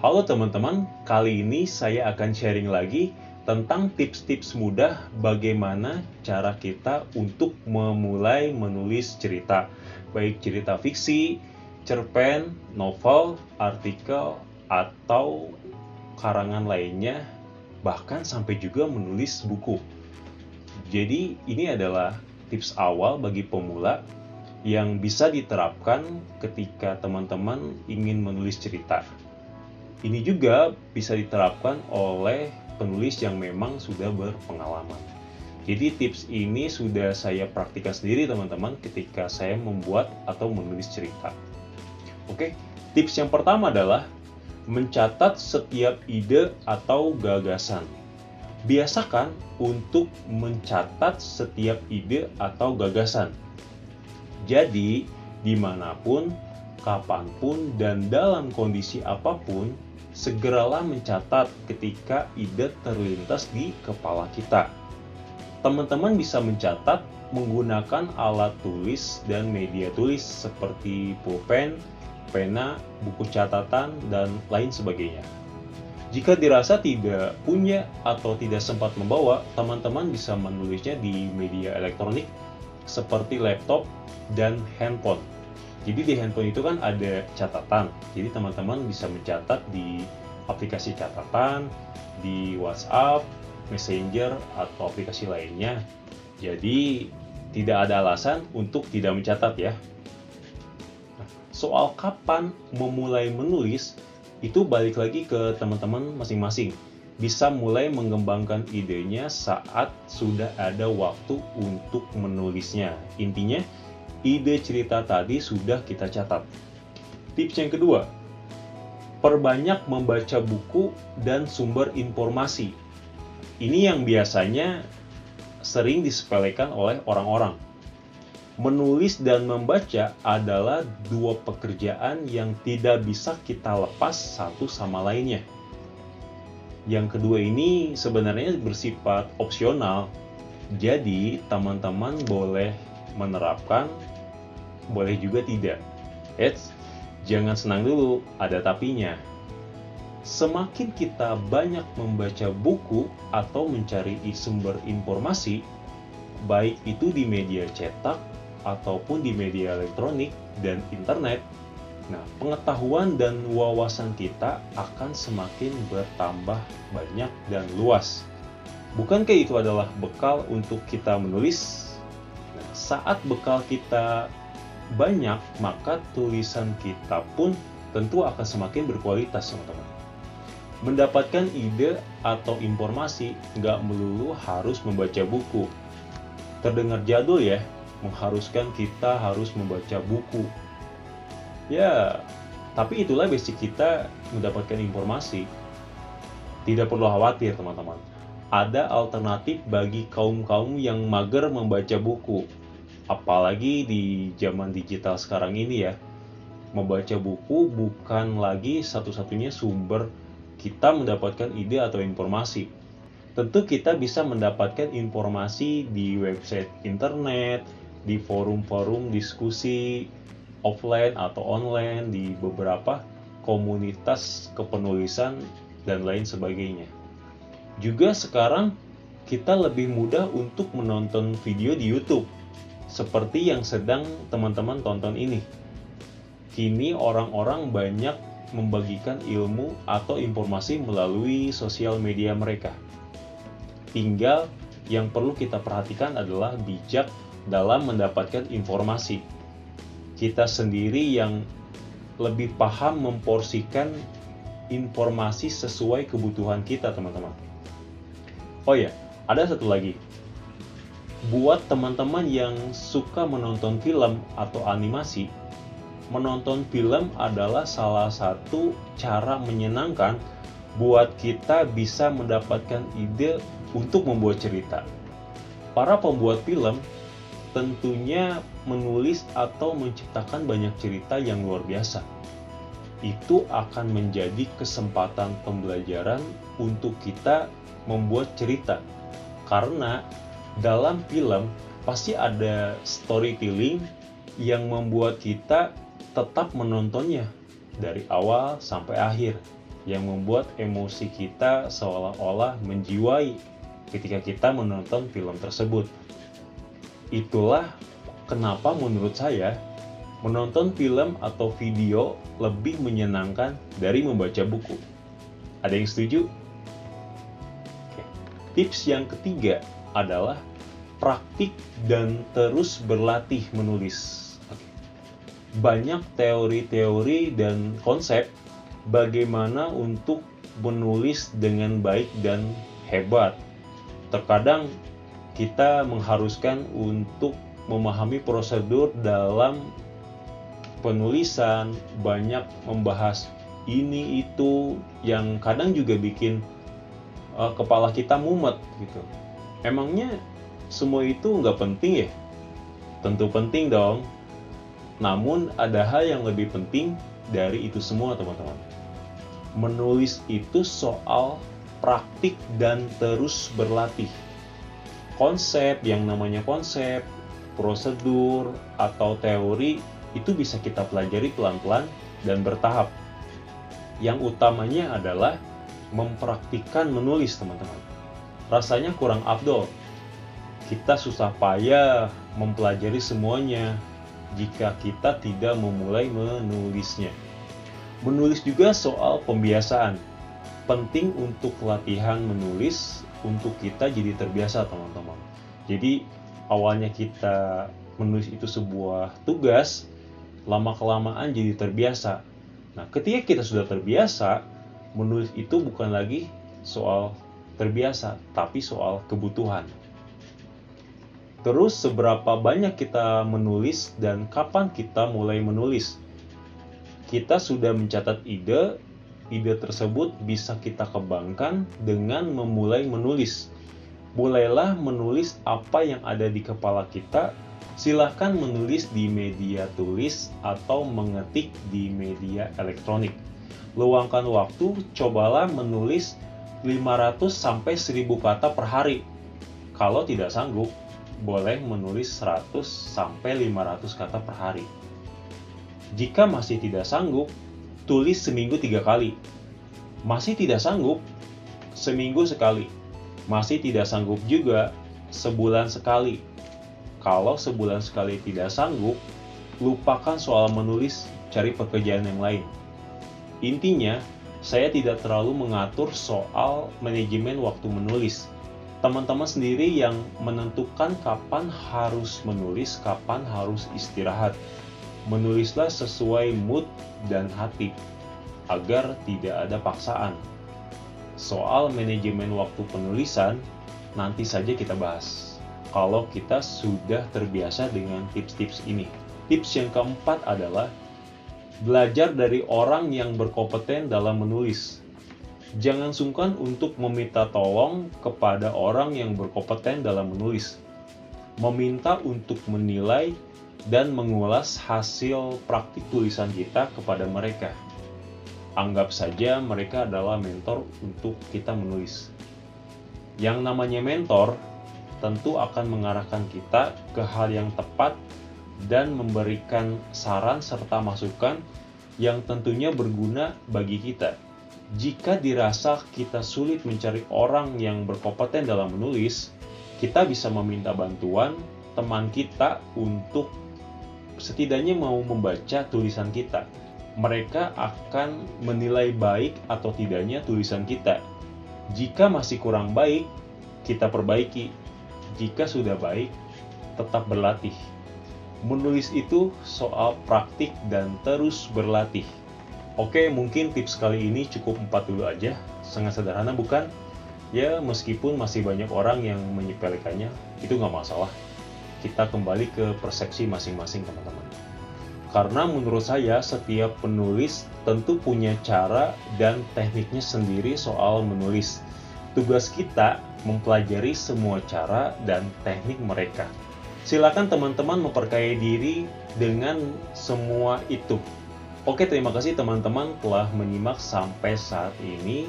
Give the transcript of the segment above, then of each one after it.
Halo teman-teman, kali ini saya akan sharing lagi tentang tips-tips mudah bagaimana cara kita untuk memulai menulis cerita. Baik cerita fiksi, cerpen, novel, artikel, atau karangan lainnya, bahkan sampai juga menulis buku. Jadi ini adalah tips awal bagi pemula yang bisa diterapkan ketika teman-teman ingin menulis cerita. Ini juga bisa diterapkan oleh penulis yang memang sudah berpengalaman. Jadi tips ini sudah saya praktikkan sendiri teman-teman ketika saya membuat atau menulis cerita. Oke, tips yang pertama adalah mencatat setiap ide atau gagasan. Biasakan untuk mencatat setiap ide atau gagasan. Jadi, dimanapun, kapanpun, dan dalam kondisi apapun, segeralah mencatat ketika ide terlintas di kepala kita. Teman-teman bisa mencatat menggunakan alat tulis dan media tulis seperti pulpen, pena, buku catatan, dan lain sebagainya. Jika dirasa tidak punya atau tidak sempat membawa, teman-teman bisa menulisnya di media elektronik seperti laptop dan handphone. Jadi di handphone itu kan ada catatan. Jadi teman-teman bisa mencatat di aplikasi catatan, di WhatsApp, Messenger, atau aplikasi lainnya. Jadi tidak ada alasan untuk tidak mencatat ya. Soal kapan memulai menulis, itu balik lagi ke teman-teman masing-masing. Bisa mulai mengembangkan idenya saat sudah ada waktu untuk menulisnya. Intinya, ide cerita tadi sudah kita catat. Tips yang kedua, perbanyak membaca buku dan sumber informasi. Ini yang biasanya sering disepelekan oleh orang-orang. Menulis dan membaca adalah dua pekerjaan yang tidak bisa kita lepas satu sama lainnya. Yang kedua ini sebenarnya bersifat opsional, jadi teman-teman boleh menerapkan, boleh juga tidak. Jangan senang dulu, ada tapinya. Semakin kita banyak membaca buku atau mencari sumber informasi, baik itu di media cetak ataupun di media elektronik dan internet, nah, pengetahuan dan wawasan kita akan semakin bertambah banyak dan luas. Bukankah itu adalah bekal untuk kita menulis? Nah, saat bekal kita banyak, maka tulisan kita pun tentu akan semakin berkualitas, teman-teman. Mendapatkan ide atau informasi nggak melulu harus membaca buku. Terdengar jadul ya, mengharuskan kita harus membaca buku. Ya, tapi itulah basic kita mendapatkan informasi. Tidak perlu khawatir teman-teman. Ada alternatif bagi kaum-kaum yang mager membaca buku. Apalagi di zaman digital sekarang ini ya. Membaca buku bukan lagi satu-satunya sumber kita mendapatkan ide atau informasi. Tentu kita bisa mendapatkan informasi di website internet, di forum-forum diskusi offline atau online, di beberapa komunitas kepenulisan dan lain sebagainya. Juga sekarang kita lebih mudah untuk menonton video di YouTube seperti yang sedang teman-teman tonton ini. Kini orang-orang banyak membagikan ilmu atau informasi melalui sosial media mereka. Tinggal yang perlu kita perhatikan adalah bijak dalam mendapatkan informasi. Kita sendiri yang lebih paham memporsikan informasi sesuai kebutuhan kita, teman-teman. Oh ya, ada satu lagi. Buat teman-teman yang suka menonton film atau animasi, menonton film adalah salah satu cara menyenangkan buat kita bisa mendapatkan ide untuk membuat cerita. Para pembuat film tentunya menulis atau menciptakan banyak cerita yang luar biasa. Itu akan menjadi kesempatan pembelajaran untuk kita membuat cerita. Karena dalam film pasti ada storytelling yang membuat kita tetap menontonnya dari awal sampai akhir. yang membuat emosi kita seolah-olah menjiwai ketika kita menonton film tersebut. Itulah kenapa menurut saya menonton film atau video lebih menyenangkan dari membaca buku. Ada yang setuju? Oke. Tips yang ketiga adalah praktik dan terus berlatih menulis. Banyak teori-teori dan konsep bagaimana untuk menulis dengan baik dan hebat. Terkadang kita mengharuskan untuk memahami prosedur dalam penulisan, banyak membahas ini itu yang kadang juga bikin kepala kita mumet gitu. Emangnya semua itu nggak penting ya? Tentu penting dong. Namun ada hal yang lebih penting dari itu semua, teman-teman. Menulis itu soal praktik dan terus berlatih. Konsep, yang namanya konsep, prosedur, atau teori itu bisa kita pelajari pelan-pelan dan bertahap. Yang utamanya adalah mempraktikkan menulis, teman-teman. Rasanya kurang afdol. Kita susah payah mempelajari semuanya jika kita tidak memulai menulisnya. Menulis juga soal pembiasaan. Penting untuk latihan menulis untuk kita jadi terbiasa, teman-teman. Jadi awalnya kita menulis itu sebuah tugas, lama-kelamaan jadi terbiasa. Nah, ketika kita sudah terbiasa, menulis itu bukan lagi soal terbiasa, tapi soal kebutuhan. Terus seberapa banyak kita menulis dan kapan kita mulai menulis? Kita sudah mencatat ide tersebut bisa kita kembangkan dengan memulai menulis. Mulailah menulis apa yang ada di kepala kita. Silahkan menulis di media tulis atau mengetik di media elektronik. Luangkan waktu, cobalah menulis 500 sampai 1000 kata per hari. Kalau tidak sanggup, boleh menulis 100 sampai 500 kata per hari. Jika masih tidak sanggup, tulis seminggu 3 kali. Masih tidak sanggup, seminggu sekali. Masih tidak sanggup juga, sebulan sekali. Kalau sebulan sekali tidak sanggup, lupakan soal menulis, cari pekerjaan yang lain. Intinya, saya tidak terlalu mengatur soal manajemen waktu menulis. Teman-teman sendiri yang menentukan kapan harus menulis, kapan harus istirahat. Menulislah sesuai mood dan hati, agar tidak ada paksaan. Soal manajemen waktu penulisan, nanti saja kita bahas. Kalau kita sudah terbiasa dengan tips-tips ini. Tips yang keempat adalah belajar dari orang yang berkompeten dalam menulis. Jangan sungkan untuk meminta tolong kepada orang yang berkompeten dalam menulis. Meminta untuk menilai dan mengulas hasil praktik tulisan kita kepada mereka. Anggap saja mereka adalah mentor untuk kita menulis. Yang namanya mentor tentu akan mengarahkan kita ke hal yang tepat dan memberikan saran serta masukan yang tentunya berguna bagi kita. Jika dirasa kita sulit mencari orang yang berkompeten dalam menulis, kita bisa meminta bantuan teman kita untuk setidaknya mau membaca tulisan kita. Mereka akan menilai baik atau tidaknya tulisan kita. Jika masih kurang baik, kita perbaiki. Jika sudah baik, tetap berlatih. Menulis itu soal praktik dan terus berlatih. Oke, mungkin tips kali ini cukup 4 dulu aja. Sangat sederhana bukan? Ya, meskipun masih banyak orang yang menyepelekannya, itu nggak masalah. Kita kembali ke persepsi masing-masing, teman-teman. Karena menurut saya, setiap penulis tentu punya cara dan tekniknya sendiri soal menulis. Tugas kita mempelajari semua cara dan teknik mereka. Silakan teman-teman memperkaya diri dengan semua itu. Oke, terima kasih teman-teman telah menyimak sampai saat ini.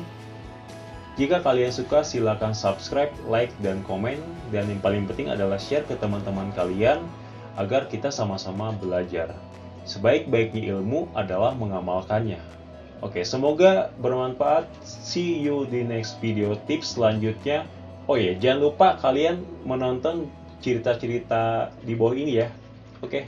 Jika kalian suka, silakan subscribe, like, dan komen. Dan yang paling penting adalah share ke teman-teman kalian agar kita sama-sama belajar. Sebaik-baiknya ilmu adalah mengamalkannya. Oke, semoga bermanfaat. See you di next video tips selanjutnya. Oh ya, jangan lupa kalian menonton cerita-cerita di bawah ini ya. Oke.